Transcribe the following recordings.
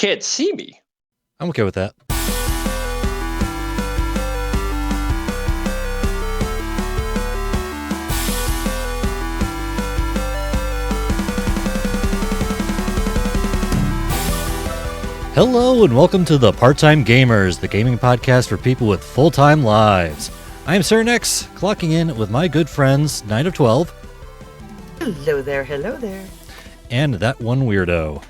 can't see me. I'm okay with that. Hello and welcome to the Part-Time Gamers, the gaming podcast for people with full-time lives. I am Sir Nix, clocking in with my good friends, Knight of 12. Hello there, hello there. And that one weirdo.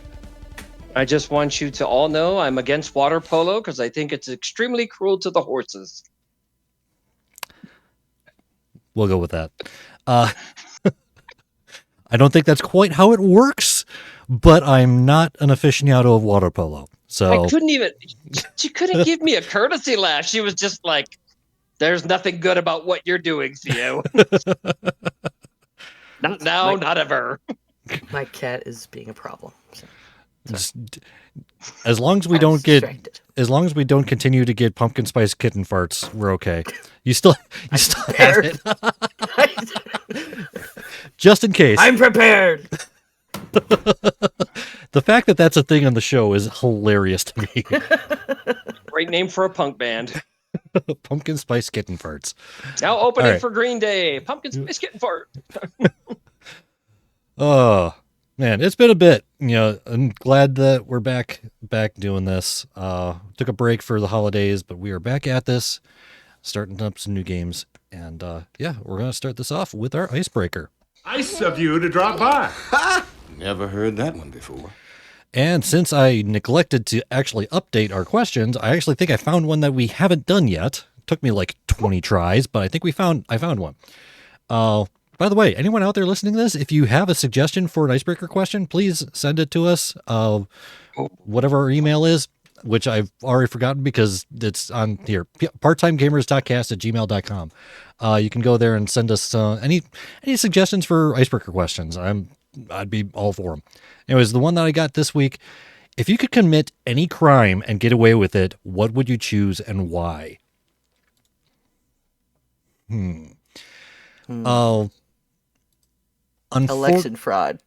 I just want you to all know I'm against water polo because I think it's extremely cruel to the horses. We'll go with that. I don't think that's quite how it works, but I'm not an aficionado of water polo. So she couldn't give me a courtesy laugh. She was just like, there's nothing good about what you're doing, Theo. Not now, not ever. My cat is being a problem. So. As long as we don't continue to get pumpkin spice kitten farts, we're okay. You still have it. Just in case. I'm prepared. The fact that that's a thing on the show is hilarious to me. Great name for a punk band. Pumpkin spice kitten farts. Now opening for Green Day. Pumpkin spice kitten fart. Oh man, it's been a bit. You know, I'm glad that we're back doing this. Took a break for the holidays, but we are back at this, starting up some new games, and we're gonna start this off with our icebreaker. Nice of you to drop by. Ha! Never heard that one before. And since I neglected to actually update our questions, I actually think I found one that we haven't done yet. It took me like 20 tries, but I think I found one. By the way, anyone out there listening to this, if you have a suggestion for an icebreaker question, please send it to us. Whatever our email is, which I've already forgotten because it's on here, parttimegamers.cast@gmail.com. You can go there and send us any suggestions for icebreaker questions. I'd be all for them. Anyways, the one that I got this week, if you could commit any crime and get away with it, what would you choose and why? Election fraud.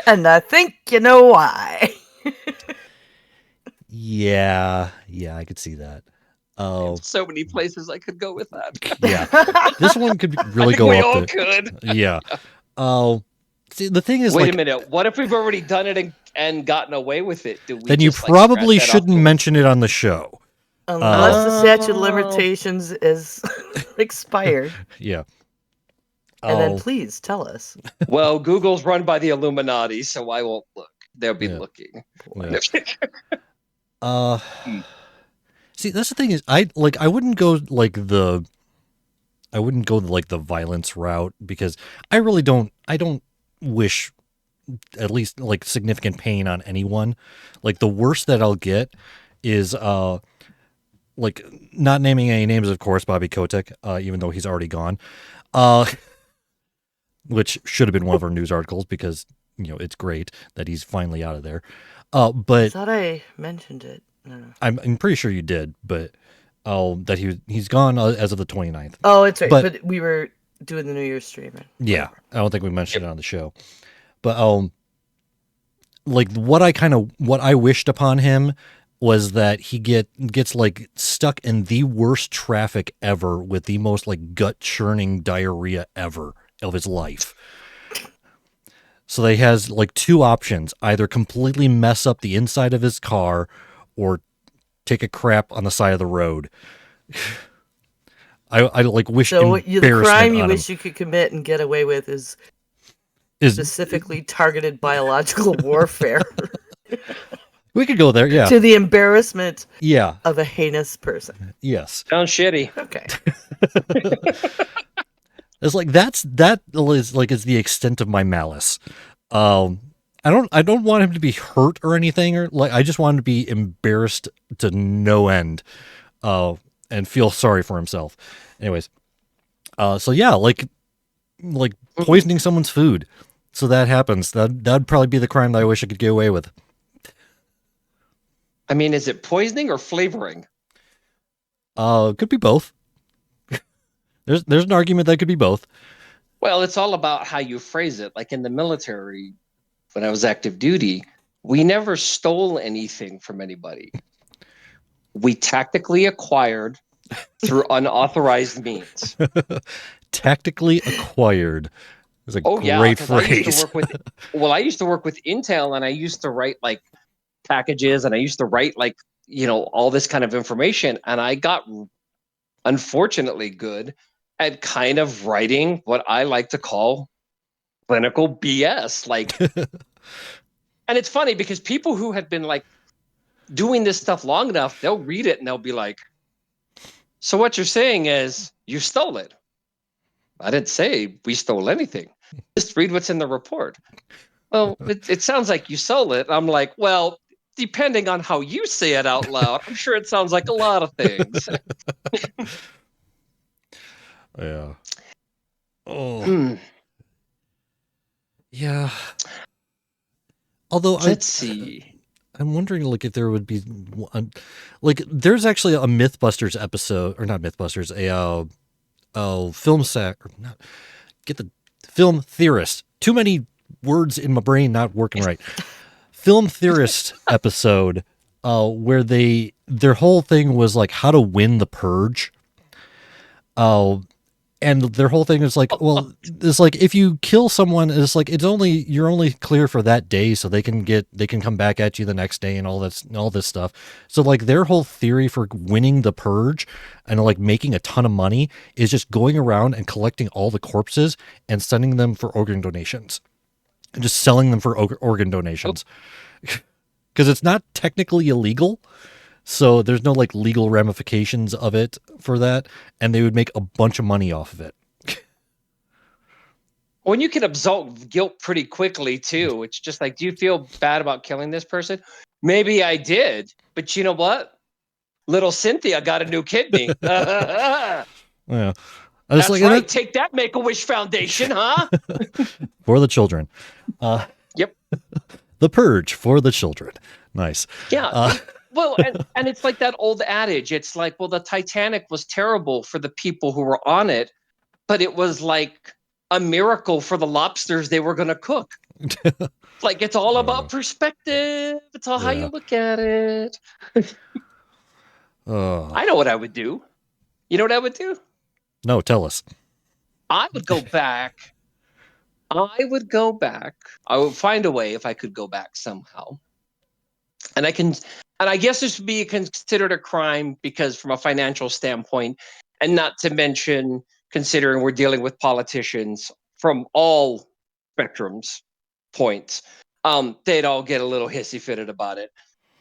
And I think you know why. Yeah, I could see that. So many places I could go with that. Yeah, this one could really go we up. all could. Yeah. See, the thing is, wait a minute. What if we've already done it and gotten away with it? Then you probably shouldn't mention it on the show. Unless the statute of limitations is expired. Yeah. And then please tell us. Well, Google's run by the Illuminati, so I won't look. They'll be looking. Yeah. See, that's the thing is, I wouldn't go the violence route because I don't wish at least like significant pain on anyone. Like the worst that I'll get is like not naming any names, of course, Bobby Kotick, even though he's already gone, which should have been one of our news articles because, you know, it's great that he's finally out of there. But I thought I mentioned it. I'm pretty sure you did, but that he's gone as of the 29th. Oh, it's right. But we were doing the New Year's stream. Yeah, I don't think we mentioned it on the show. But like what I wished upon him was that he gets like stuck in the worst traffic ever with the most like gut churning diarrhea ever of his life. So he has like two options: either completely mess up the inside of his car, or take a crap on the side of the road. I like wish. So the crime you wish you could commit and get away with is specifically targeted biological warfare. We could go there, yeah. To the embarrassment, yeah, of a heinous person. Yes. Sounds shitty. Okay. It's like that is the extent of my malice. I don't want him to be hurt or anything, or like I just want him to be embarrassed to no end, and feel sorry for himself. Anyways, so yeah, like poisoning someone's food. So that happens. That'd probably be the crime that I wish I could get away with. I mean, is it poisoning or flavoring? Could be both. There's an argument that could be both. Well, it's all about how you phrase it. Like in the military, when I was active duty, We never stole anything from anybody. We tactically acquired through unauthorized means. Tactically acquired is a Oh yeah, great because I used to phrase. work with Intel, and I used to write like packages, and I used to write like all this kind of information, and I got unfortunately good at kind of writing what I like to call clinical BS. Like, and it's funny because people who have been like doing this stuff long enough, they'll read it and they'll be like, "So what you're saying is you stole it?" I didn't say we stole anything. Just read what's in the report. Well, it sounds like you stole it. I'm like, well, depending on how you say it out loud, I'm sure it sounds like a lot of things. Yeah. Oh. Yeah. Although Let's see. I'm wondering, like, if there would be like, there's actually a MythBusters episode, or not MythBusters, film sack, or not, get the film theorist. Too many words in my brain not working right. Film theorist episode, where their whole thing was like how to win the purge. And their whole thing is like, well, it's like if you kill someone, it's like you're only clear for that day, so they can come back at you the next day and all this stuff. So like their whole theory for winning the purge and like making a ton of money is just going around and collecting all the corpses and sending them for organ donations, and just selling them for organ donations, because it's not technically illegal. So there's no like legal ramifications of it for that, and they would make a bunch of money off of it. When you can absolve guilt pretty quickly too, it's just like, do you feel bad about killing this person? Maybe I did, but you know what? Little Cynthia got a new kidney. Yeah, That's like, right. Take that, Make-A-Wish Foundation, huh? For the children. Yep. The Purge for the children. Nice. Yeah. Well, and it's like that old adage. It's like, well, the Titanic was terrible for the people who were on it, but it was like a miracle for the lobsters they were going to cook. Like, it's all about perspective. It's all how you look at it. I know what I would do. You know what I would do? No, tell us. I would go back. I would find a way if I could go back somehow. And I guess this would be considered a crime because from a financial standpoint, and not to mention considering we're dealing with politicians from all spectrums points, they'd all get a little hissy fitted about it.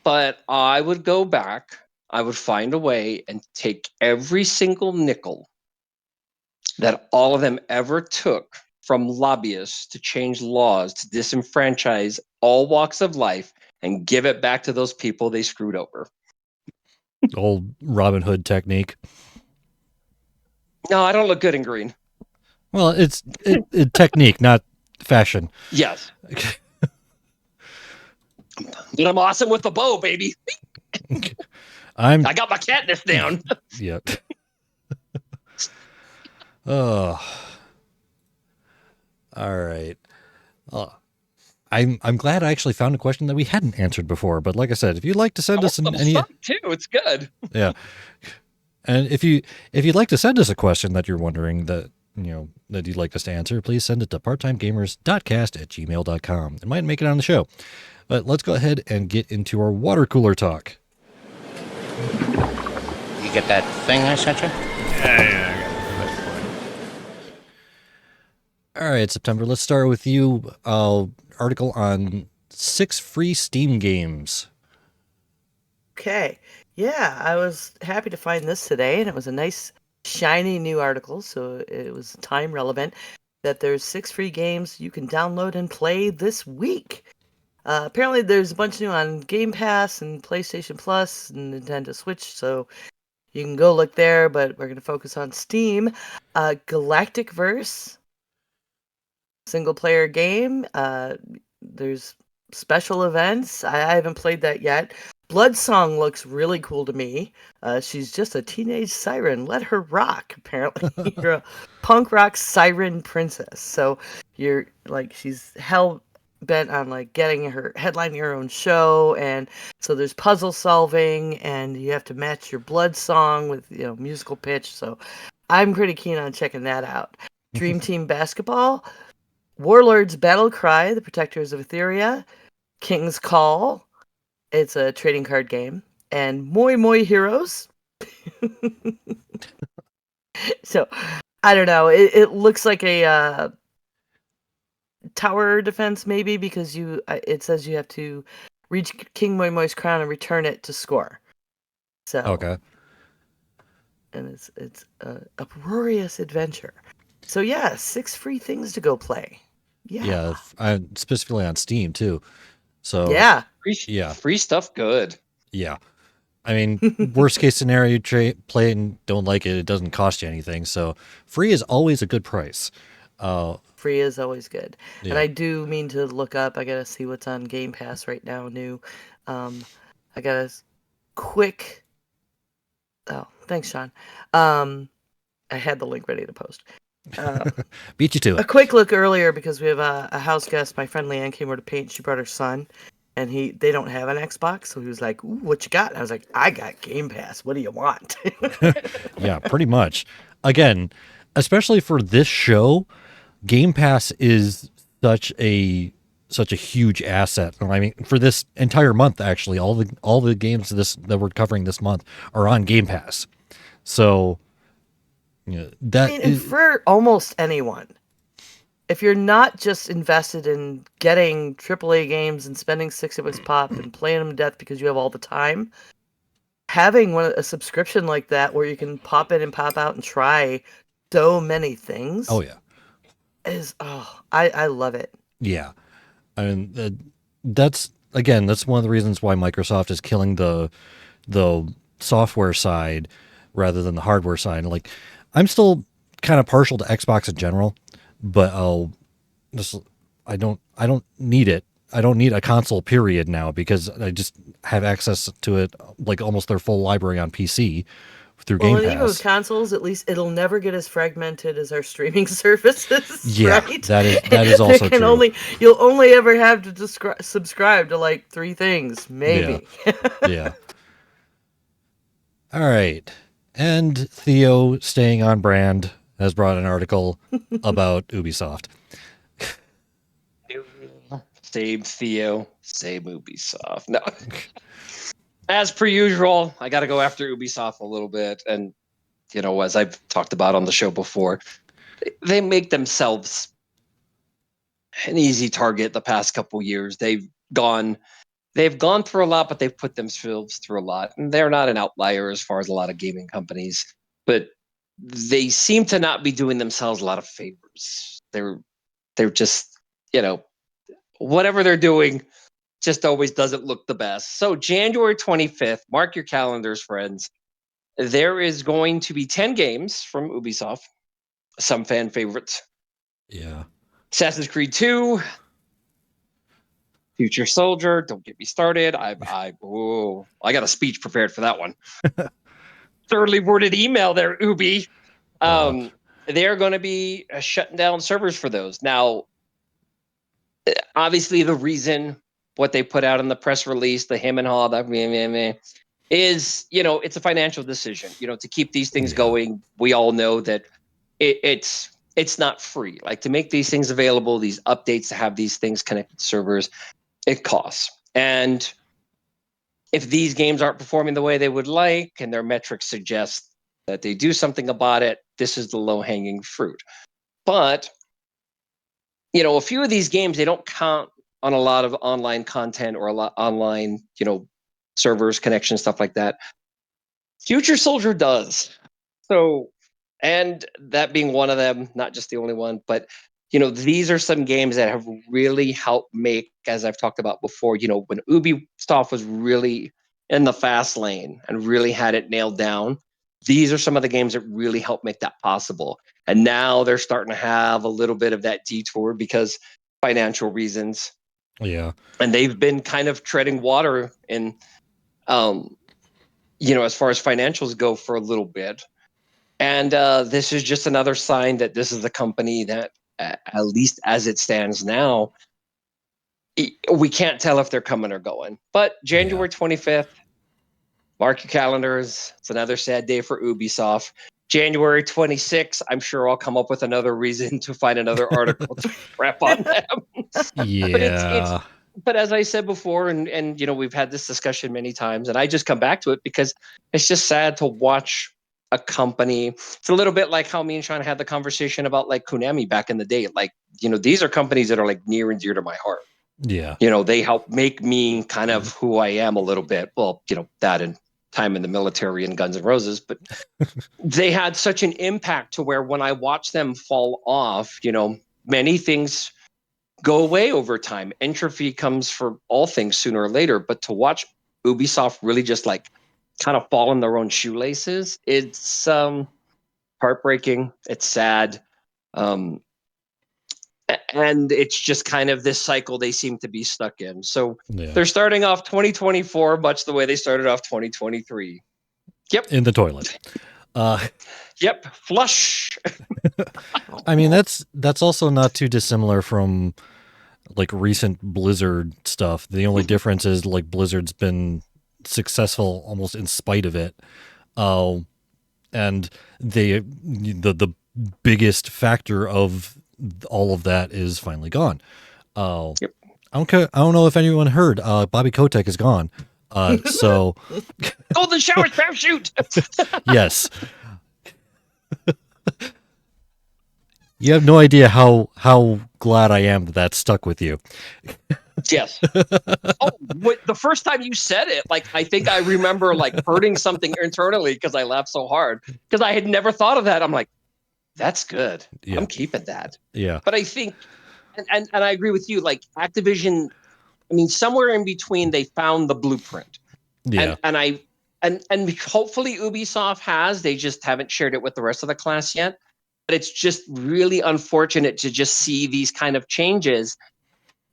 But I would go back, I would find a way and take every single nickel that all of them ever took from lobbyists to change laws to disenfranchise all walks of life and give it back to those people they screwed over. Old Robin Hood technique. No, I don't look good in green. Well, it's technique, not fashion. Yes. But I'm awesome with the bow, baby. I got my Katniss down. Yep. Oh. All right. I'm glad I actually found a question that we hadn't answered before. But like I said, if you'd like to send us any, too, it's good. Yeah. And if you'd like to send us a question that you're wondering that you'd like us to answer, please send it to parttimegamers.cast@gmail.com. It might make it on the show. But let's go ahead and get into our water cooler talk. You get that thing I sent you? Yeah, I got it. All right, September. Let's start with you. Article on 6 free Steam games. Okay. Yeah, I was happy to find this today, and it was a nice, shiny new article, so it was time relevant, that there's 6 free games you can download and play this week. Apparently there's a bunch new on Game Pass and PlayStation Plus and Nintendo Switch, so you can go look there, but we're going to focus on Steam. Galactic Verse, single-player game. There's special events. I haven't played that yet. Bloodsong looks really cool to me. She's just a teenage siren. Let her rock, apparently. You're a punk rock siren princess. So you're like, she's hell bent on like getting her headlining her own show, and so there's puzzle solving, and you have to match your blood song with musical pitch. So I'm pretty keen on checking that out. Dream Team Basketball, Warlords Battle Cry, The Protectors of Etheria, King's Call. It's a trading card game, and Moi Moi Heroes. So I don't know. It looks like a tower defense maybe, because it says you have to reach King Moi Moi's crown and return it to score. So Okay. and it's a uproarious adventure. So yeah, 6 free things to go play. Yeah, specifically on Steam too. So Yeah. yeah, Free stuff, good. yeah. I mean, worst case scenario, you play it and don't like it. It doesn't cost you anything. So free is always a good price. Free is always good. Yeah. And I do mean to look up. I gotta see what's on Game Pass right now. New. I got a quick. Oh, thanks, Sean. I had the link ready to post. Beat you to A it. quick look earlier, because we have a house guest. My friend Leanne came over to paint. She brought her son, and they don't have an Xbox, so he was like, "Ooh, what you got?" And I was like, "I got Game Pass. What do you want?" Yeah, pretty much. Again, especially for this show, Game Pass is such a huge asset. I mean, for this entire month, actually, all the games that we're covering this month are on Game Pass. So, that I mean, and is, for almost anyone, if you're not just invested in getting AAA games and spending $60 pop and playing them to death because you have all the time, having a subscription like that where you can pop in and pop out and try so many things oh yeah, is I love it. yeah. I mean, that's one of the reasons why Microsoft is killing the software side rather than the hardware side. Like, I'm still kind of partial to Xbox in general, but I don't need it. I don't need a console period now, because I just have access to it, like almost their full library on PC through Well, Game and even with Pass. consoles, at least it'll never get as fragmented as our streaming services, Yeah, right? that is also true. You'll only ever have to subscribe to like 3 things, Yeah. maybe. Yeah. All right. And Theo, staying on brand, has brought an article about Ubisoft. Same Theo, same Ubisoft. No. As per usual, I got to go after Ubisoft a little bit. And, as I've talked about on the show before, they make themselves an easy target the past couple years. They've gone through a lot, but they've put themselves through a lot. And they're not an outlier as far as a lot of gaming companies, but they seem to not be doing themselves a lot of favors. They're just, whatever they're doing just always doesn't look the best. So January 25th, mark your calendars, friends. There is going to be 10 games from Ubisoft, some fan favorites. Yeah. Assassin's Creed 2, Future Soldier, don't get me started. I got a speech prepared for that one. Thoroughly worded email there, Ubi. They're going to be shutting down servers for those. Now, obviously, the reason what they put out in the press release, the him and haw, is, it's a financial decision. To keep these things going. We all know that it's not free. Like, to make these things available, these updates, to have these things connected to servers, it costs. And if these games aren't performing the way they would like, and their metrics suggest that they do something about it, this is the low-hanging fruit. But, a few of these games, they don't count on a lot of online content or a lot online, servers, connections, stuff like that. Future Soldier does. So, and that being one of them, not just the only one, but these are some games that have really helped make, as I've talked about before, when Ubisoft was really in the fast lane and really had it nailed down, these are some of the games that really helped make that possible. And now they're starting to have a little bit of that detour because financial reasons. Yeah. And they've been kind of treading water in, as far as financials go for a little bit. And this is just another sign that this is a company that, at least as it stands now, we can't tell if they're coming or going. But January 25th, mark your calendars. It's another sad day for Ubisoft. January 26th, I'm sure I'll come up with another reason to find another article to prep on them. Yeah. But as I said before, and we've had this discussion many times, and I just come back to it because it's just sad to watch a company. It's a little bit like how me and Sean had the conversation about like Konami back in the day. Like, these are companies that are like near and dear to my heart. Yeah. They help make me kind of who I am a little bit. Well, that and time in the military and Guns N' Roses, but they had such an impact to where when I watch them fall off, many things go away over time. Entropy comes for all things sooner or later, but to watch Ubisoft really just like kind of fall in their own shoelaces, it's heartbreaking. It's sad. And it's just kind of this cycle they seem to be stuck in. So they're starting off 2024 much the way they started off 2023. Yep. In the toilet. Yep. Flush. I mean, that's also not too dissimilar from like recent Blizzard stuff. The only difference is like Blizzard's been successful almost in spite of it. And the biggest factor of all of that is finally gone. Yep. I don't know if anyone heard. Bobby Kotick is gone. So Golden shower parachute. yes. You have no idea how glad I am that stuck with you. Yes. The first time you said it, like I think I remember like hurting something internally because I laughed so hard because I had never thought of that. I'm like, that's good. Yeah. I'm keeping that. Yeah. But I think, and I agree with you. Like Activision, I mean, somewhere in between, they found the blueprint. Yeah. And hopefully Ubisoft has. They just haven't shared it with the rest of the class yet. But it's just really unfortunate to just see these kind of changes.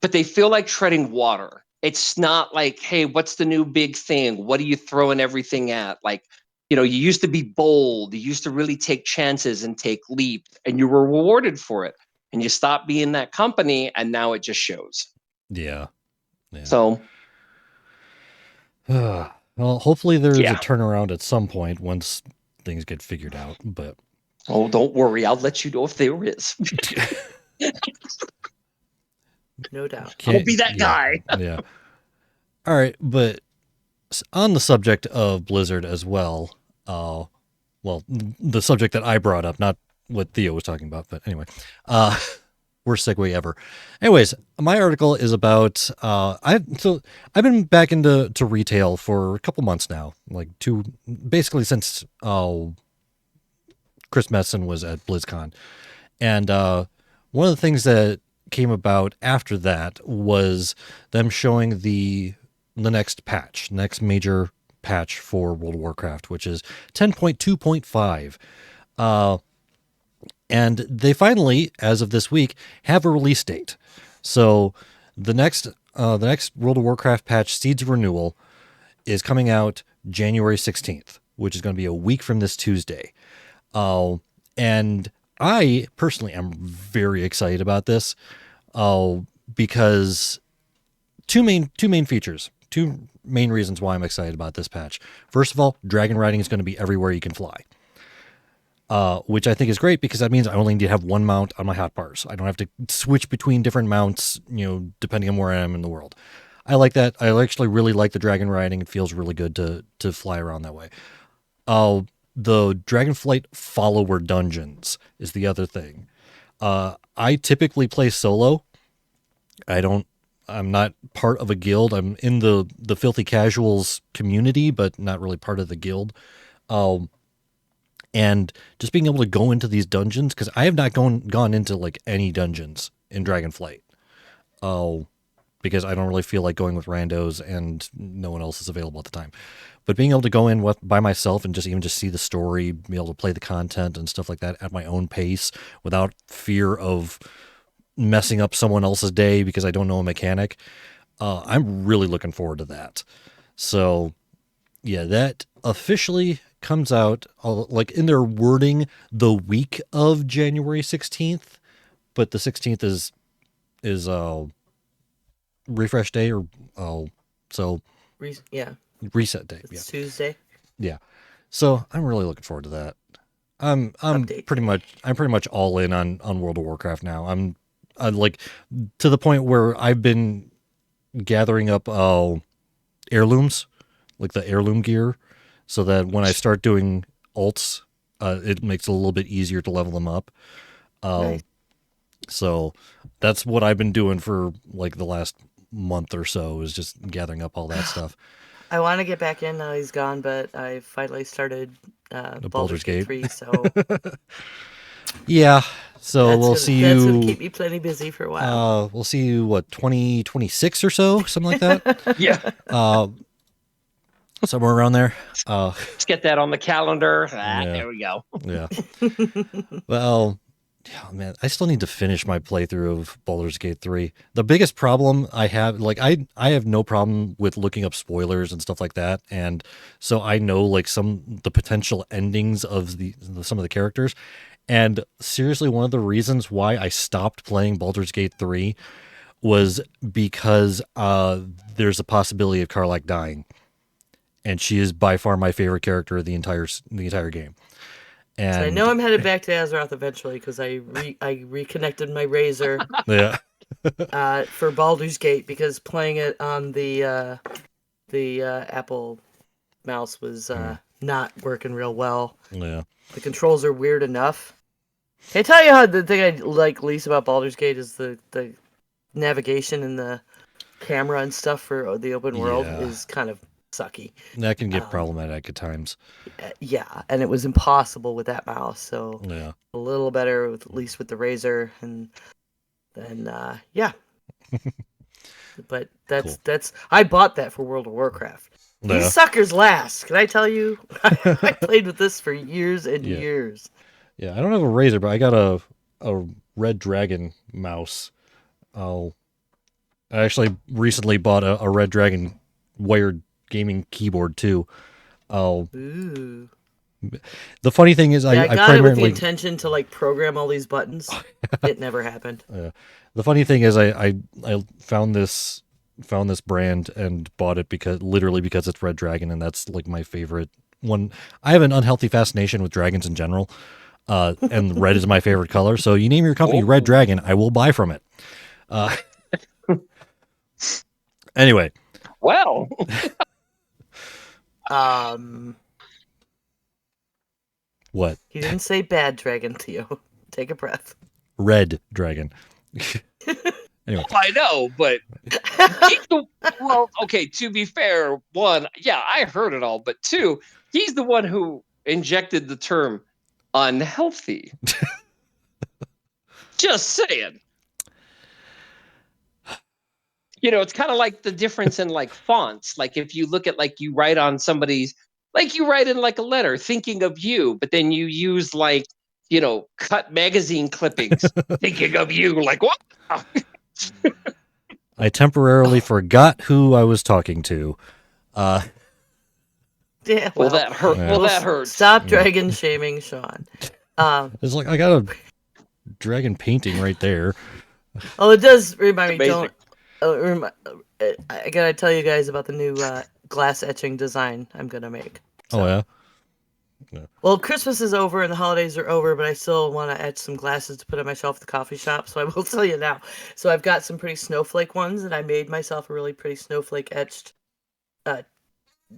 But they feel like treading water. It's not like, hey, what's the new big thing? What are you throwing everything at? Like, you used to be bold. You used to really take chances and take leaps, and you were rewarded for it. And you stopped being that company, and now it just shows. Yeah. So, well, hopefully there's a turnaround at some point once things get figured out. But don't worry, I'll let you know if there is. No doubt. I'll be that guy. Yeah. All right, but on the subject of Blizzard as well, well, the subject that I brought up, not what Theo was talking about, but anyway, worst segue ever. Anyways, my article is about I've been back into retail for a couple months now, like basically since Chris Metzen was at BlizzCon, and one of the things that came about after that was them showing the next major patch for World of Warcraft, which is 10.2.5. And they finally, as of this week, have a release date. So the next World of Warcraft patch, Seeds of Renewal, is coming out January 16th, which is going to be a week from this Tuesday. And I personally am very excited about this because two main features, two main reasons why I'm excited about this patch. First of all, dragon riding is going to be everywhere you can fly, which I think is great because that means I only need to have one mount on my hotbars. I don't have to switch between different mounts, depending on where I am in the world. I like that. I actually really like the dragon riding. It feels really good to fly around that way. The Dragonflight follower dungeons is the other thing. I typically play solo. I'm not part of a guild. I'm in the Filthy Casuals community, but not really part of the guild. And just being able to go into these dungeons, because I have not gone into like any dungeons in Dragonflight. Because I don't really feel like going with randos and no one else is available at the time. But being able to go in by myself and just see the story, be able to play the content and stuff like that at my own pace without fear of messing up someone else's day because I don't know a mechanic. I'm really looking forward to that. So yeah, that officially comes out like in their wording the week of January 16th, but the 16th is refresh day so Yeah, reset day. it's Tuesday. Yeah. So I'm really looking forward to that. I'm Update pretty day. much all in on World of Warcraft now. I'm like to the point where I've been gathering up heirlooms, like the heirloom gear, so that when I start doing alts, it makes it a little bit easier to level them up. Nice. So that's what I've been doing for like the last month or so, is just gathering up all that stuff. I want to get back in now he's gone, but I finally started The Baldur's Baldur's Gate Gate. 3, so Yeah. So we'll see that's gonna you. keep me plenty busy for a while. We'll see you, what, 2026 or so, something like that. Yeah. Somewhere around there. Let's get that on the calendar. Yeah. There we go. Yeah. Well, yeah, man, I still need to finish my playthrough of Baldur's Gate 3. The biggest problem I have, like, I have no problem with looking up spoilers and stuff like that, and so I know like the potential endings of some of the characters. And seriously, one of the reasons why I stopped playing Baldur's Gate 3 was because there's a possibility of Karlach dying, and she is by far my favorite character of the entire game. And So I know I'm headed back to Azeroth eventually because I reconnected my Razer yeah, for Baldur's Gate, because playing it on the Apple mouse was not working real well. yeah, The controls are weird enough. Can I tell you how the thing I like least about Baldur's Gate is the navigation and the camera and stuff for the open world Yeah. is kind of sucky. that can get problematic at times. Yeah, and it was impossible with that mouse. So Yeah, a little better at least with the Razer, and then yeah. But Cool. that's I bought that for World of Warcraft. Yeah. These suckers last. Can I tell you? I played with this for years and Yeah. years. Yeah, I don't have a Razer, but I got a Red Dragon mouse. I actually recently bought a Red Dragon wired gaming keyboard too. Ooh. The funny thing is, Yeah, I I got it with the primarily intention to like program all these buttons. It never happened. the funny thing is I found this brand and bought it literally because it's Red Dragon, and that's like my favorite one. I have an unhealthy fascination with dragons in general. And red is my favorite color. So you name your company Red Dragon, I will buy from it. Anyway. Well, What? He didn't say bad dragon, Theo. Take a breath. Red Dragon. Anyway. I know, but well, okay, to be fair, one, yeah, I heard it all, but two, he's the one who injected the term unhealthy. Just saying. You know, it's kind of like the difference in like fonts. Like if you look at like you write on somebody's, like you write in like a letter thinking of you, but then you use like, you know, cut magazine clippings thinking of you. Like what? I temporarily forgot who I was talking to. Yeah, Well, that hurt. Yeah. Well, that hurts. Stop dragon shaming Sean. It's like I got a dragon painting right there. Oh, it does remind me. Amazing. I gotta tell you guys about the new glass etching design I'm gonna make. So. Oh yeah. Well, Christmas is over and the holidays are over, but I still want to etch some glasses to put on my shelf at the coffee shop, so I will tell you now. So I've got some pretty snowflake ones, and I made myself a really pretty snowflake etched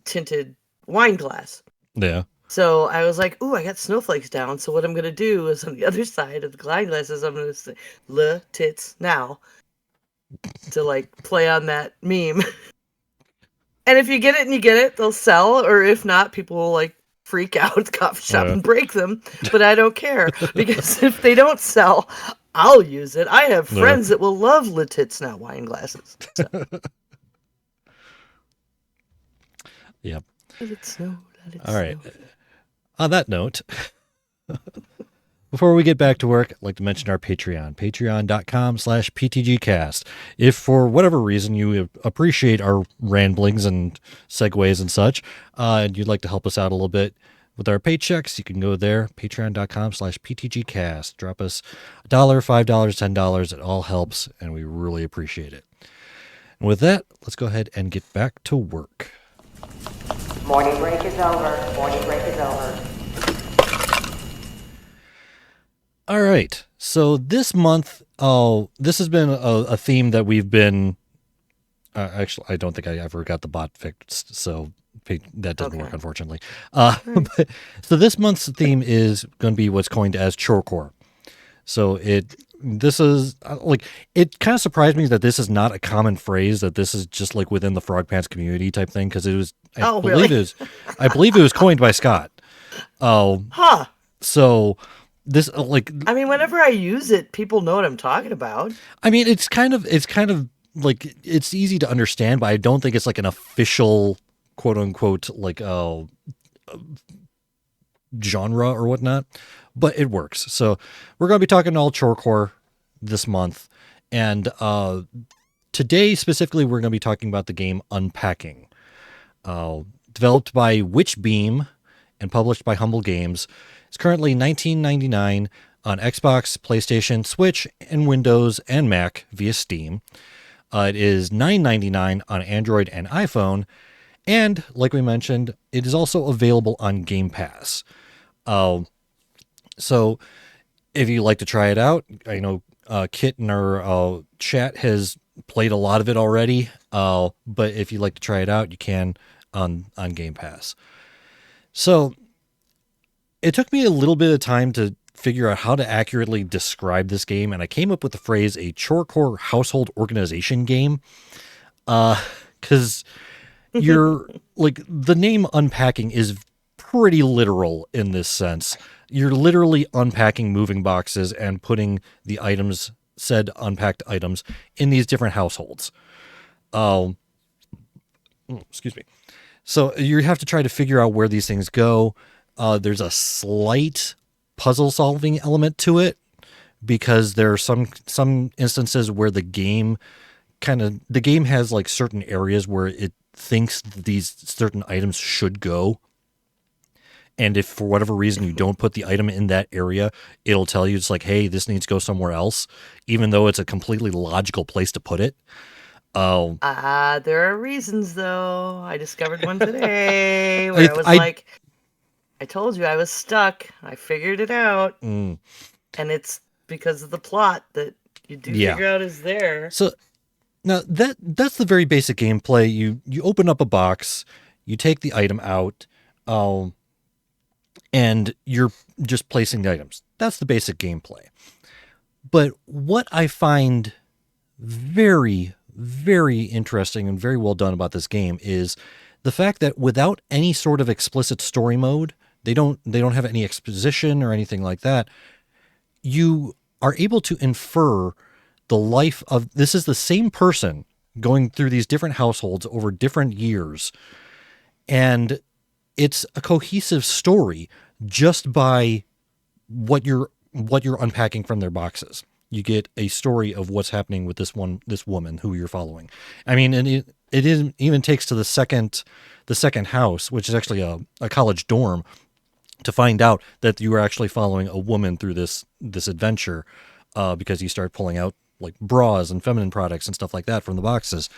tinted wine glass. Yeah. So I was like, ooh, I got snowflakes down, so what I'm going to do is on the other side of the wine glasses, I'm going to say, le tits now, to like play on that meme. And if you get it and you get it, they'll sell, or if not, people will like freak out at the coffee shop and break them, but I don't care, because if they don't sell, I'll use it. I have friends that will love Le Tits Now wine glasses. So. Yep. Let it snow, let it All right. snow. On that note, before we get back to work, I'd like to mention our Patreon, patreon.com/PTGcast. If for whatever reason you appreciate our ramblings and segues and such, and you'd like to help us out a little bit with our paychecks, you can go there, patreon.com/PTGcast. Drop us $1, $5, $10. It all helps, and we really appreciate it. And with that, let's go ahead and get back to work. Morning break is over. Morning break is over. All right. So this month, this has been a theme that we've been. Actually, I don't think I ever got the bot fixed, so that doesn't work, unfortunately. So this month's theme is going to be what's coined as chorecore. So this is like, it kind of surprised me that this is not a common phrase, that this is just like within the Frog Pants community type thing, because it was, I believe it was coined by Scott. Huh. So this like, I mean, whenever I use it, people know what I'm talking about. I mean, it's kind of like, it's easy to understand, but I don't think it's like an official quote unquote like genre or whatnot, but it works. So we're going to be talking all chorecore this month, and today specifically we're going to be talking about the game Unpacking, developed by Witchbeam and published by Humble Games. It's currently $19.99 on Xbox, PlayStation, Switch, and Windows and Mac via Steam. It is $9.99 on Android and iPhone, and like we mentioned, it is also available on Game Pass. So if you'd like to try it out, I know Kit in our chat has played a lot of it already, but if you'd like to try it out, you can on Game Pass. So it took me a little bit of time to figure out how to accurately describe this game, and I came up with the phrase a chorecore household organization game, because you're like, the name Unpacking is pretty literal in this sense. You're literally unpacking moving boxes and putting the items, said unpacked items, in these different households. Excuse me. So you have to try to figure out where these things go. There's a slight puzzle solving element to it, because there are some instances where the game has like certain areas where it thinks these certain items should go. And if for whatever reason you don't put the item in that area, it'll tell you, it's like, hey, this needs to go somewhere else, even though it's a completely logical place to put it. There are reasons, though. I discovered one today where I told you I was stuck. I figured it out. And it's because of the plot that you do figure out is there. So now that's the very basic gameplay. You open up a box, you take the item out, and you're just placing the items. That's the basic gameplay. But what I find very, very interesting and very well done about this game is the fact that without any sort of explicit story mode, they don't have any exposition or anything like that, you are able to infer the life of, this is the same person going through these different households over different years, and it's a cohesive story just by what you're unpacking from their boxes. You get a story of what's happening with this woman who you're following. I mean, and it even takes to the second house, which is actually a college dorm, to find out that you are actually following a woman through this adventure, because you start pulling out like bras and feminine products and stuff like that from the boxes.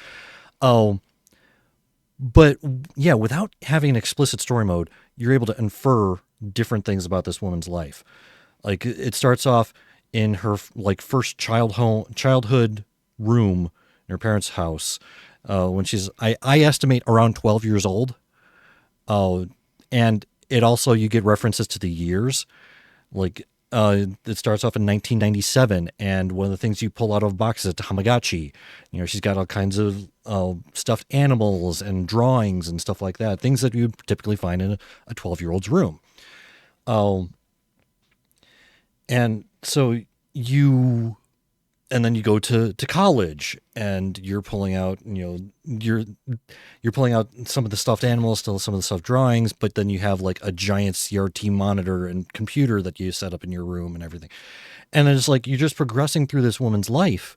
But yeah, without having an explicit story mode, you're able to infer different things about this woman's life. Like, it starts off in her like first childhood room in her parents' house, when she's, I estimate, around 12 years old. And it also, you get references to the years. Like, it starts off in 1997, and one of the things you pull out of boxes is a Tamagotchi. You know, she's got all kinds of stuffed animals and drawings and stuff like that, things that you would typically find in a 12-year-old's room. And so and then you go to college, and you're pulling out, you're pulling out some of the stuffed animals, still some of the stuffed drawings, but then you have like a giant CRT monitor and computer that you set up in your room and everything. And then it's like, you're just progressing through this woman's life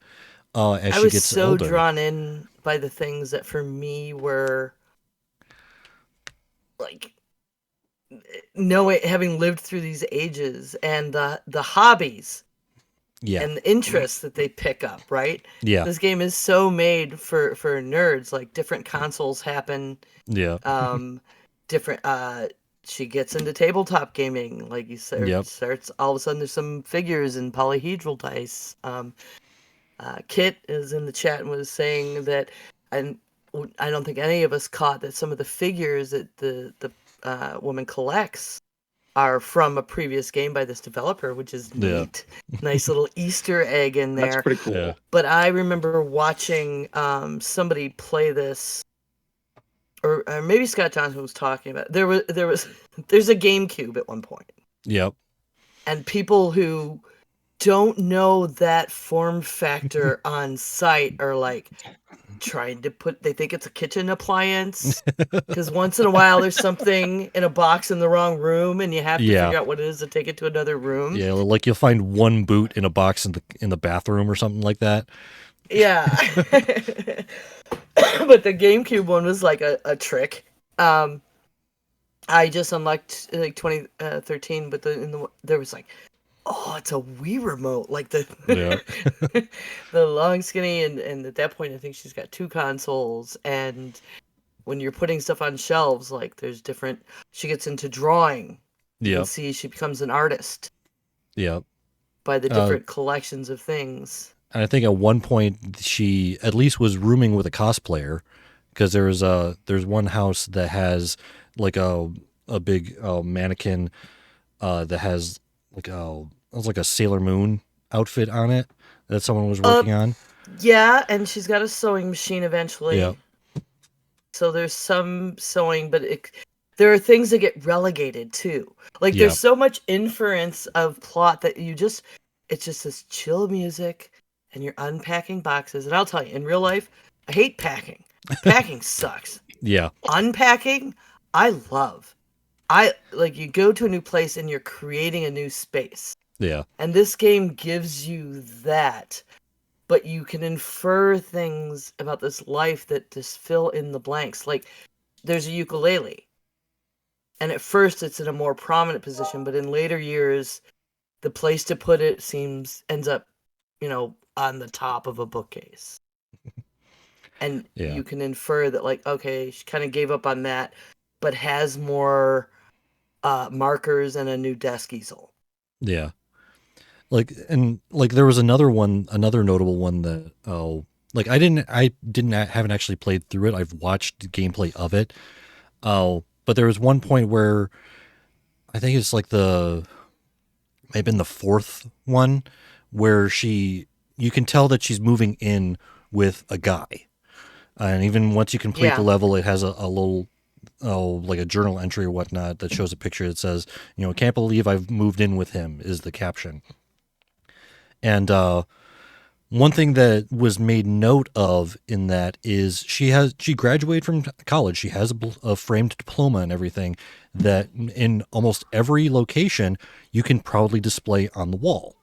as she gets older. I was so drawn in by the things that for me were like, having lived through these ages, and the hobbies Yeah. and the interests that they pick up, right? Yeah. This game is so made for nerds. Like different consoles happen, Yeah. different. She gets into tabletop gaming, like you said. Yep. Starts all of a sudden. There's some figures and polyhedral dice. Kit is in the chat and was saying that, and I don't think any of us caught that some of the figures that the woman collects are from a previous game by this developer, which is Yeah. neat. Nice little Easter egg in there. That's pretty cool. Yeah. But I remember watching somebody play this, or maybe Scott Johnson was talking about. There's a GameCube at one point, Yep. and people who don't know that form factor on site are like trying to they think it's a kitchen appliance because once in a while there's something in a box in the wrong room and you have to Yeah. figure out what it is to take it to another room. Yeah, like you'll find one boot in a box in the bathroom or something like that. Yeah. But the GameCube one was like a trick. I just unlocked like 2013, but there was like, oh, it's a Wii remote, like the Yeah. the long skinny, and at that point I think she's got 2 consoles, and when you're putting stuff on shelves, like there's different. She gets into drawing. You can Yep. see she becomes an artist Yep. by the different collections of things. And I think at one point she at least was rooming with a cosplayer, because there's one house that has like a big mannequin that has like a Sailor Moon outfit on it that someone was working on. Yeah, and she's got a sewing machine eventually. Yeah. So there's some sewing, but there are things that get relegated too. Like Yeah. there's so much inference of plot that it's just this chill music and you're unpacking boxes. And I'll tell you, in real life, I hate packing. Packing sucks. Yeah. Unpacking, I love. Like you go to a new place and you're creating a new space. Yeah. And this game gives you that, but you can infer things about this life that just fill in the blanks. Like there's a ukulele. And at first it's in a more prominent position, but in later years, the place to put it ends up, on the top of a bookcase. And Yeah. you can infer that, like, okay, she kind of gave up on that, but has more markers and a new desk easel. Yeah. Like there was another notable one that haven't actually played through it. I've watched gameplay of it. But there was one point where I think it's like maybe in the 4th one where you can tell that she's moving in with a guy. And even once you complete Yeah. the level, it has a little, like a journal entry or whatnot that shows a picture that says, can't believe I've moved in with him, is the caption. And one thing that was made note of in that is she graduated from college. She has a framed diploma and everything that in almost every location you can proudly display on the wall,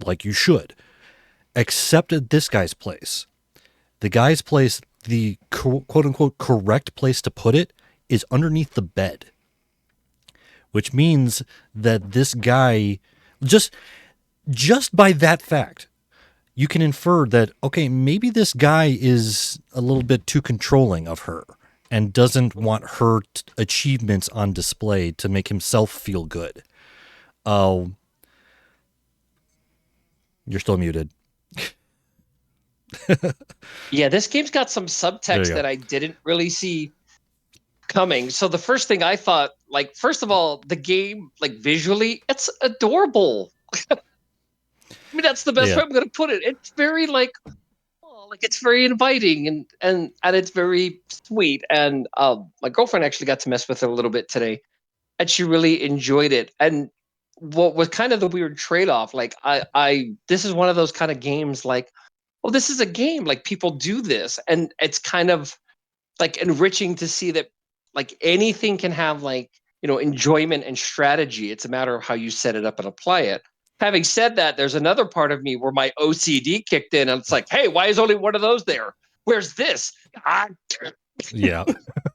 like you should, except at this guy's place. The guy's place, the quote unquote correct place to put it is underneath the bed, which means that this guy, just by that fact, you can infer that, okay, maybe this guy is a little bit too controlling of her and doesn't want her achievements on display to make himself feel good. Oh, you're still muted. Yeah, this game's got some There you subtext go. that I didn't really see coming. So the first thing I thought, like, first of all, the game, like visually, it's adorable. I mean, that's the best Yeah. way I'm going to put it. It's very like it's very inviting and it's very sweet. And my girlfriend actually got to mess with it a little bit today, and she really enjoyed it. And what was kind of the weird trade-off, like I this is one of those kind of games like, oh, this is a game, like people do this, and it's kind of like enriching to see that like anything can have like enjoyment and strategy. It's a matter of how you set it up and apply it. Having said that, there's another part of me where my OCD kicked in, and it's like, hey, why is only one of those there? Where's this? Yeah.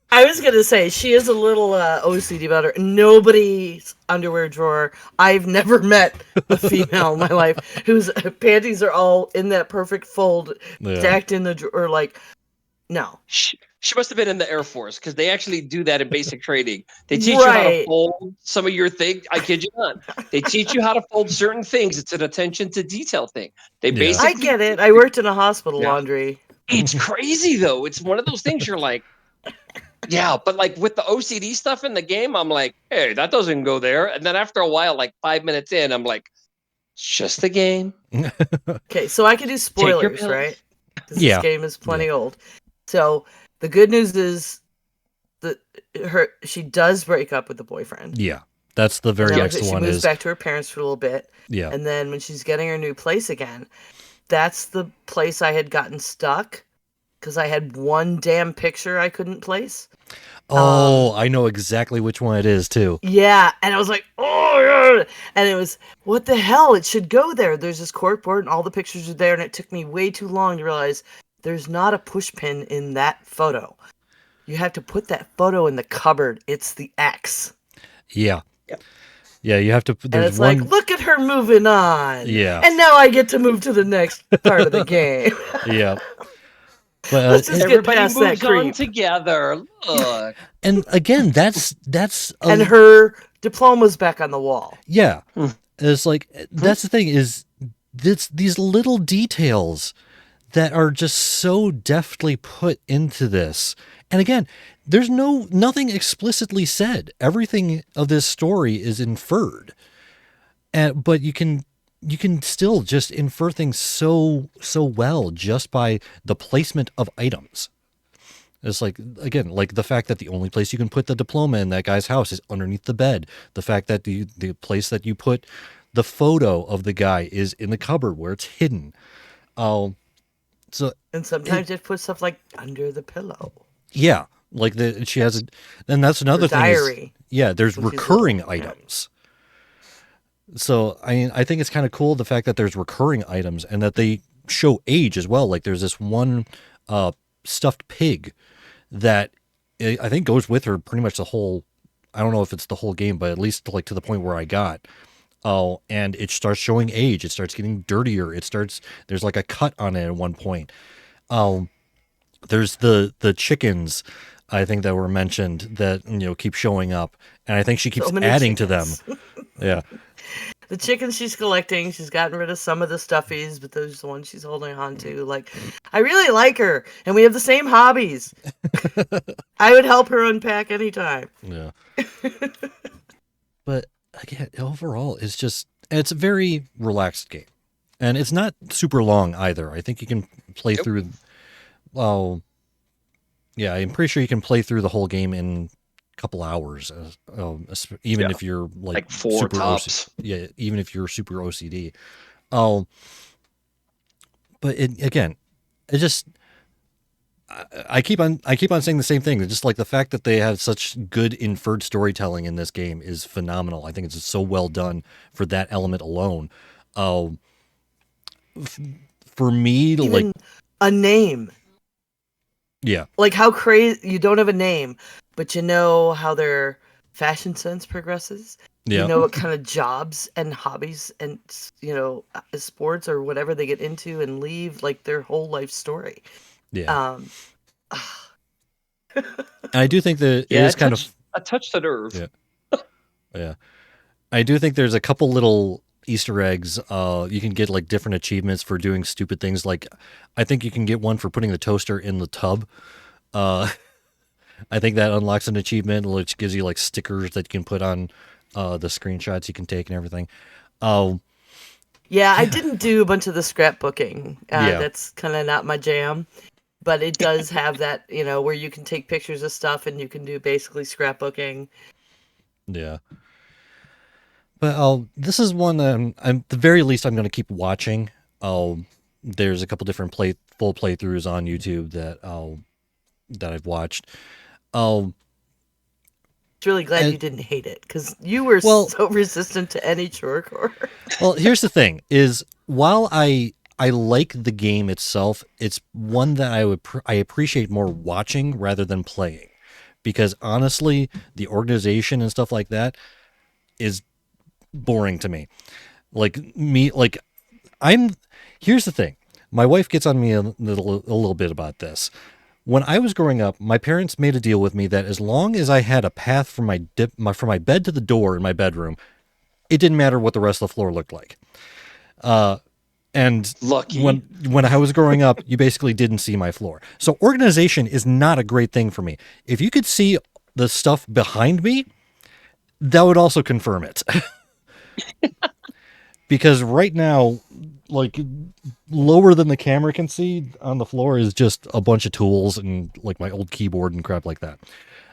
I was gonna say she is a little OCD about her. Nobody's underwear drawer. I've never met a female in my life whose panties are all in that perfect fold, Yeah. stacked in the drawer. Like, no, She must have been in the Air Force because they actually do that in basic training. They teach you how to right? fold some of your things. I kid you not. They teach you how to fold certain things. It's an attention to detail thing. They Yeah. I basically get it. I worked in a hospital Yeah. laundry. It's crazy though. It's one of those things you're like, yeah, but like with the OCD stuff in the game, I'm like, hey, that doesn't go there. And then after a while, like 5 minutes in, I'm like, it's just a game. Okay, so I can do Take your spoilers, pills. right? Because Yeah. this game is plenty old. So the good news is that she does break up with the boyfriend. Yeah. That's the And very then next she one moves is back to her parents for a little bit. yeah. And then when she's getting her new place again, that's the place I had gotten stuck because I had one damn picture I couldn't place. Oh, I know exactly which one it is too. Yeah, and I was like, oh, yeah. And it was, what the hell? It should go there. There's this corkboard and all the pictures are there, and it took me way too long to realize there's not a push pin in that photo. You have to put that photo in the cupboard. It's the X. Yeah. Yep. Yeah, you have to And there's it's one like, look at her moving on. Yeah. And now I get to move to the next part of the game. Yeah. But Let's just get Everybody past that moves on creep. together. Look. and again, that's And her diploma's back on the wall. yeah. It's like that's the thing is these little details that are just so deftly put into this. And again, there's nothing explicitly said. Everything of this story is inferred. But you can still just infer things so well just by the placement of items. It's like, again, like the fact that the only place you can put the diploma in that guy's house is underneath the bed. The fact that the place that you put the photo of the guy is in the cupboard where it's hidden. So And sometimes it puts stuff like under the pillow. yeah, like she has and that's another Her thing. diary. There's Which is recurring little, items. So I think it's kind of cool the fact that there's recurring items and that they show age as well. Like there's this one stuffed pig that I think goes with her pretty much the whole. I don't know if it's the whole game, but at least like to the point where I got. Oh, and it starts showing age. It starts getting dirtier. There's like a cut on it at one point. There's the chickens, I think that were mentioned that keep showing up, and I think she keeps many adding to them. chickens. Yeah. The chickens she's collecting, she's gotten rid of some of the stuffies, but those are the ones she's holding on to. Like, I really like her, and we have the same hobbies. I would help her unpack anytime. Yeah. But again, overall, it's a very relaxed game, and it's not super long either. I think you can play through. Well, yeah, I'm pretty sure you can play through the whole game in a couple hours, even if you're like 4 super tops. even if you're super OCD. But it just. I keep on saying the same thing. Just like the fact that they have such good inferred storytelling in this game is phenomenal. I think it's just so well done for that element alone. For me, Even like a name. Yeah. Like how crazy, you don't have a name, but you know how their fashion sense progresses. Yeah. You know what kind of jobs and hobbies and sports or whatever they get into and leave, like their whole life story. Yeah. And I do think that it is kind of a touch the nerve. Yeah. Yeah. I do think there's a couple little Easter eggs. You can get like different achievements for doing stupid things. Like I think you can get one for putting the toaster in the tub. I think that unlocks an achievement, which gives you like stickers that you can put on the screenshots you can take and everything. Yeah, I didn't do a bunch of the scrapbooking. Yeah. That's kind of not my jam. But it does have that, where you can take pictures of stuff and you can do basically scrapbooking. Yeah. But this is one I'm at the very least I'm going to keep watching. There's a couple different full playthroughs on YouTube that I've watched. Really glad you didn't hate it because you were so resistant to any chore. Well, here's the thing: is while I like the game itself, it's one that I appreciate more watching rather than playing, because honestly, the organization and stuff like that is boring to me. Here's the thing. My wife gets on me a little bit about this. When I was growing up, my parents made a deal with me that as long as I had a path from from my bed to the door in my bedroom, it didn't matter what the rest of the floor looked like. And Lucky. when I was growing up, you basically didn't see my floor. So organization is not a great thing for me. If you could see the stuff behind me, that would also confirm it. Because right now, like lower than the camera can see on the floor is just a bunch of tools and like my old keyboard and crap like that.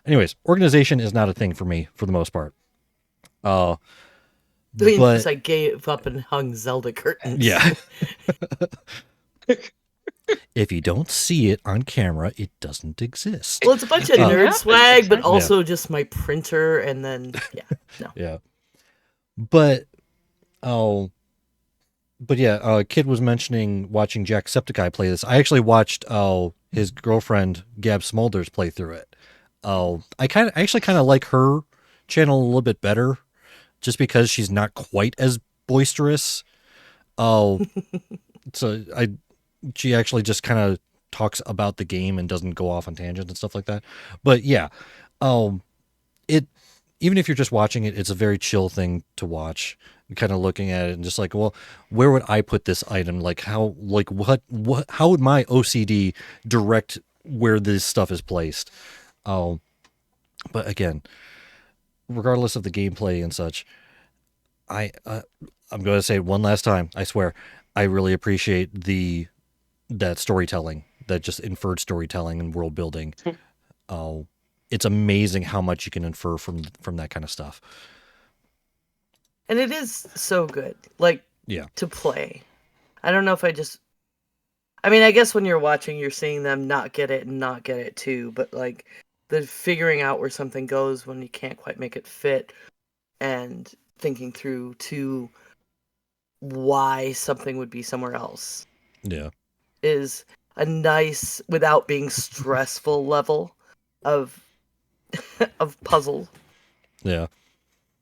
Anyways, organization is not a thing for me for the most part. But I gave up and hung Zelda curtains. yeah. If you don't see it on camera, it doesn't exist. Well, it's a bunch of nerd happens, swag, but exactly. also just my printer, and then Yeah. But Kid was mentioning watching Jacksepticeye play this. I actually watched his girlfriend Gab Smulders play through it. I actually kind of like her channel a little bit better, just because she's not quite as boisterous. She actually just kind of talks about the game and doesn't go off on tangents and stuff like that. But yeah, even if you're just watching it, it's a very chill thing to watch. Kind of looking at it and just like, well, where would I put this item? Like how would my OCD direct where this stuff is placed? But again, regardless of the gameplay and such, I'm going to say it one last time. I swear, I really appreciate that storytelling, that just inferred storytelling and world building. It's amazing how much you can infer from that kind of stuff. and it is so good, like to play. I don't know if I mean, I guess when you're watching, you're seeing them not get it and not get it too, but like the figuring out where something goes when you can't quite make it fit, and thinking through to why something would be somewhere else. Yeah. Is a nice, without being stressful level of puzzle. Yeah.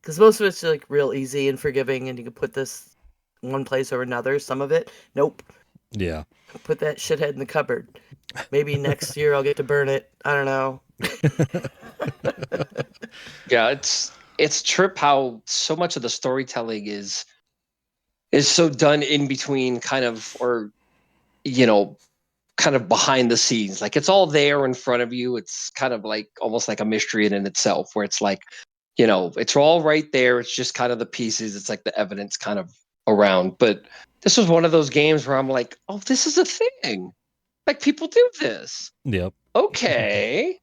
Because most of it's like real easy and forgiving, and you can put this one place or another. Some of it, nope. Yeah. Put that shithead in the cupboard. Maybe next year I'll get to burn it. I don't know. Yeah, it's trip how so much of the storytelling is so done in between kind of, or kind of behind the scenes. Like it's all there in front of you. It's kind of like almost like a mystery in itself, where it's like, it's all right there. It's just kind of the pieces. It's like the evidence kind of around. But this was one of those games where I'm like, oh, this is a thing. Like people do this. Yep. Okay.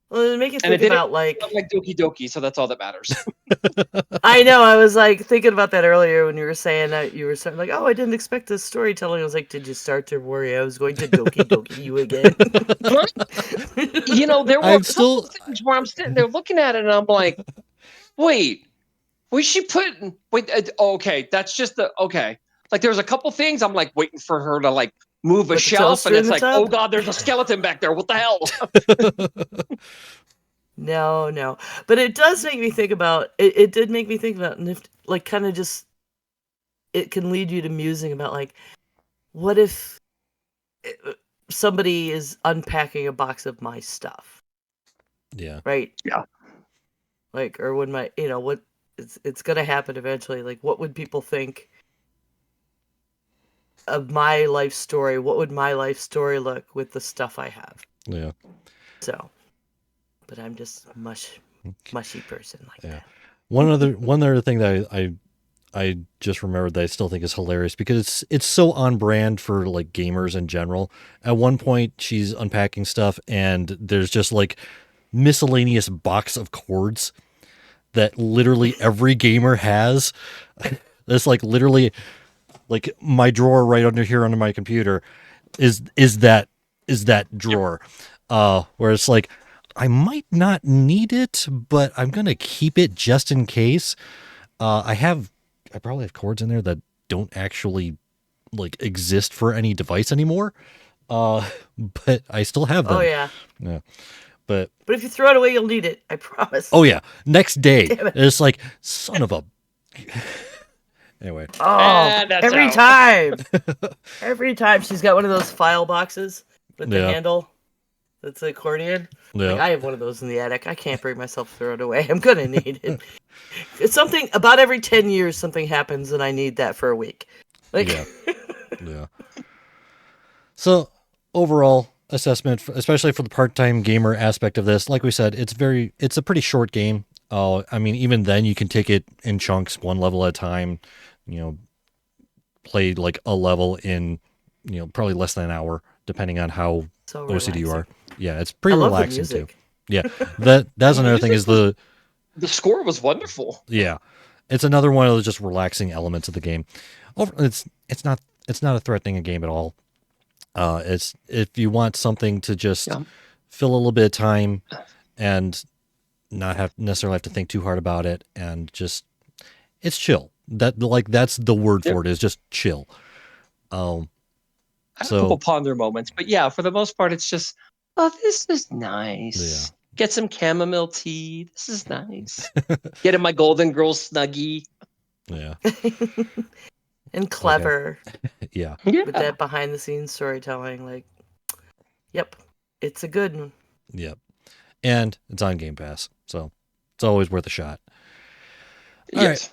Well, it make you And it think didn't about like Doki Doki, so that's all that matters. I know. I was like thinking about that earlier when you were saying that you were starting like, oh, I didn't expect this storytelling. I was like, did you start to worry I was going to Doki Doki you again? There were I'm a couple things where I'm sitting there looking at it and I'm like, wait, was she putting? Wait, okay, that's just okay. Like there's a couple things I'm like waiting for her to like move a Put the shelf, and toaster in it's the like, tub? oh god, there's a skeleton back there. What the hell? No. But it does make me think about it. It did make me think about, and if like kind of just it can lead you to musing about like, what if somebody is unpacking a box of my stuff, Yeah. right? Yeah. Like, or when my, what it's gonna happen eventually. Like, what would people think of my life story? What would my life story look with the stuff I have? Yeah. So, but I'm just mushy person like that. One other thing that I just remembered that I still think is hilarious, because it's so on brand for like gamers in general. At one point, she's unpacking stuff, and there's just like miscellaneous box of cords that literally every gamer has. That's like literally like my drawer right under here under my computer is that drawer. Where it's like, I might not need it, but I'm gonna keep it just in case. I probably have cords in there that don't actually like exist for any device anymore. But I still have them. Oh yeah. Yeah. But But if you throw it away, you'll need it. I promise. oh yeah, next day Damn it. it's like son of a. Anyway, Oh, And that's every out. time. Every time she's got one of those file boxes with the Yeah. handle. That's the accordion. Like, yeah, I have one of those in the attic. I can't bring myself to throw it away. I'm gonna need it. It's something about every 10 years something happens and I need that for a week. Like, yeah, yeah. So overall assessment, especially for the part-time gamer aspect of this, like we said, it's a pretty short game. I mean, even then you can take it in chunks, one level at a time. You know, play like a level in, probably less than an hour, depending on how so OCD you are. relaxing. Yeah, it's I pretty love the relaxing too. music. Yeah, that's another thing is The score was wonderful. yeah, it's another one of those just relaxing elements of the game. It's not a threatening game at all. It's if you want something to just Yeah. fill a little bit of time and not necessarily have to think too hard about it, and just it's chill. That's the word for it, is just chill. I have a So couple ponder moments, but yeah, for the most part, it's just, oh, this is yeah, nice. Get some chamomile tea. This is nice. Get in my Golden Girl snuggie. yeah, And clever yeah, Yeah. with that behind the scenes storytelling. Like, yep, it's a good one. yep. And it's on Game Pass, so it's always worth a shot. All Yes.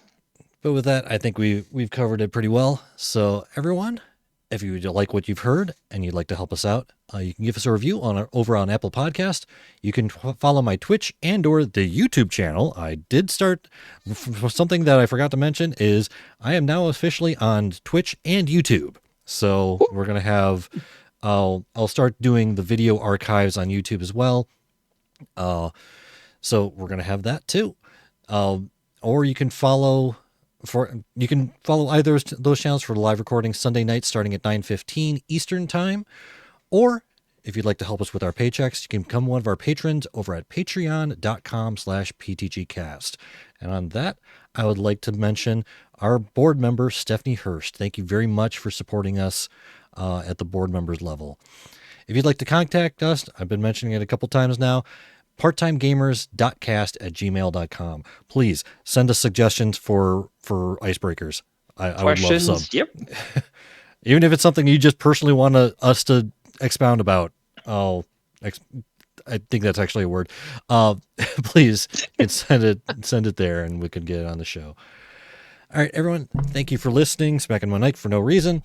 But with that, I think we've covered it pretty well. So everyone, if you like what you've heard and you'd like to help us out, you can give us a review over on Apple Podcast. You can follow my Twitch and/or the YouTube channel. I did start something that I forgot to mention is I am now officially on Twitch and YouTube. So we're gonna have I'll start doing the video archives on YouTube as well. So we're gonna have that too. Or you can follow either of those channels for live recording Sunday nights starting at 9:15 Eastern time. Or if you'd like to help us with our paychecks, you can become one of our patrons over at patreon.com/ptgcast. And on that, I would like to mention our board member, Stephanie Hurst. Thank you very much for supporting us at the board members level. If you'd like to contact us, I've been mentioning it a couple times now, parttimegamers.cast@gmail.com. Please send us suggestions for icebreakers. I would love some. Yep. Even if it's something you just personally want us to expound about. I think that's actually a word. Please you can send it there and we can get it on the show. All right, everyone, thank you for listening. Smacking my mic for no reason.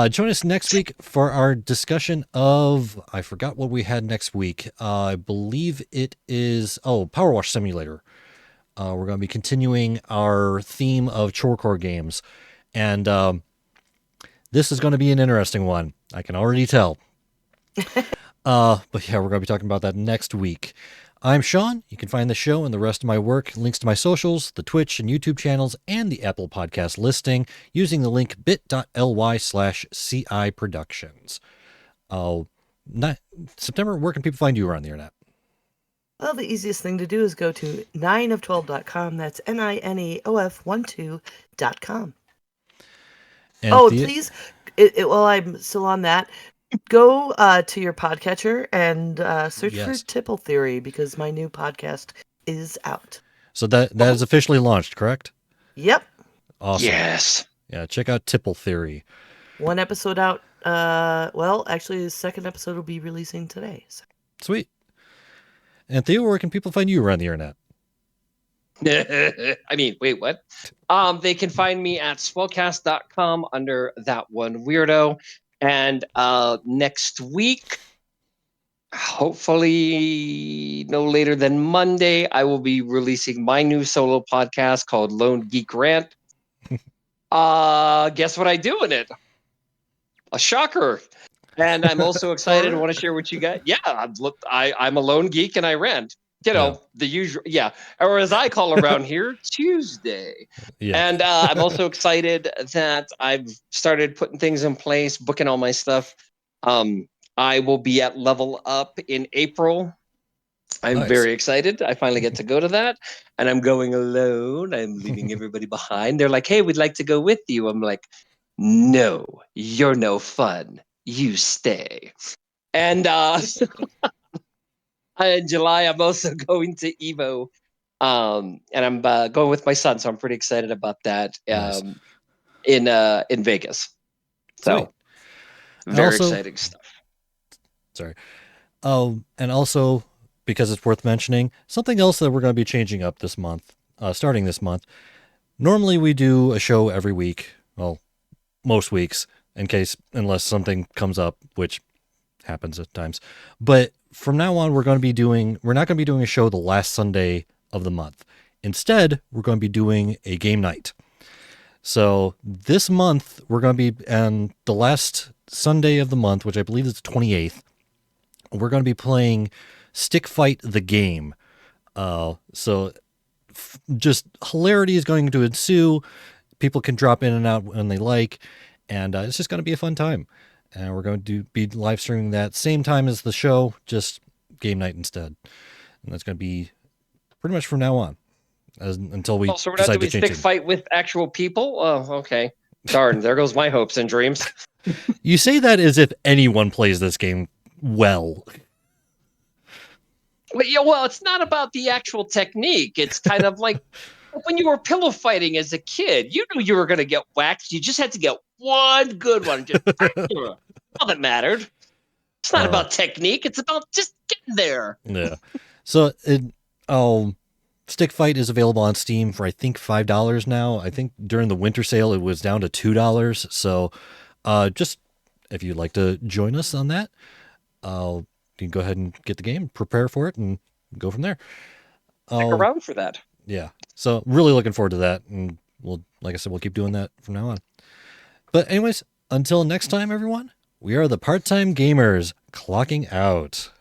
Join us next week for our discussion of, I forgot what we had next week. I believe it is, Power Wash Simulator. We're going to be continuing our theme of chorecore games. And this is going to be an interesting one. I can already tell. But yeah, we're going to be talking about that next week. I'm Sean. You can find the show and the rest of my work, links to my socials, the Twitch and YouTube channels, and the Apple Podcast listing using the link bit.ly/CI Productions. September, where can people find you around the internet? Well, the easiest thing to do is go to 9of12.com. That's NINEOF12.com. And Please, while I'm still on that, go to your podcatcher and search for Tipple Theory, because my new podcast is out. So that is officially launched, correct? Yep. Awesome. Yes. Yeah, check out Tipple Theory. One episode out. Actually, the second episode will be releasing today. So. Sweet. And Theo, where can people find you around the internet? I mean, wait, what? They can find me at swellcast.com under That One Weirdo. And next week, hopefully no later than Monday, I will be releasing my new solo podcast called Lone Geek Rant. Guess what I do in it? A shocker. And I'm also excited. I want to share what you got. Yeah, I'm a lone geek and I rant. The usual. Yeah, or as I call around here, Tuesday. Yeah. And I'm also excited that I've started putting things in place, booking all my stuff. I will be at Level Up in April. I'm very excited. I finally get to go to that. And I'm going alone. I'm leaving everybody behind. They're like, hey, we'd like to go with you. I'm like, no, you're no fun. You stay. And In July, I'm also going to Evo, and I'm going with my son, so I'm pretty excited about that. Nice. In Vegas, Sweet. so And very also, exciting stuff. sorry. And also, because it's worth mentioning, something else that we're going to be changing up this month, starting this month. Normally, we do a show every week. Well, most weeks, unless something comes up, which happens at times. But from now on, we're not going to be doing a show the last Sunday of the month. Instead, we're going to be doing a game night. So this month, we're going to be, and the last Sunday of the month, which I believe is the 28th, we're going to be playing Stick Fight the Game. Just hilarity is going to ensue. People can drop in and out when they like, and it's just going to be a fun time. And we're going to be live streaming that same time as the show, just game night instead. And that's going to be pretty much from now on, until we So we're not decide to doing change stick it. fight with actual people. Oh, okay. Darn, there goes my hopes and dreams. You say that as if anyone plays this game well. Well, it's not about the actual technique. It's kind of like when you were pillow fighting as a kid. You knew you were going to get whacked. You just had to get one good one. Just all that mattered. It's not about technique. It's about just getting there. Yeah. So Stick Fight is available on Steam for I think $5 now. I think during the winter sale it was down to $2. So just if you'd like to join us on that, you can go ahead and get the game, prepare for it, and go from there. Stick around for that. Yeah. So really looking forward to that, and like I said, we'll keep doing that from now on. But anyways, until next time, everyone, we are the Part-Time Gamers clocking out.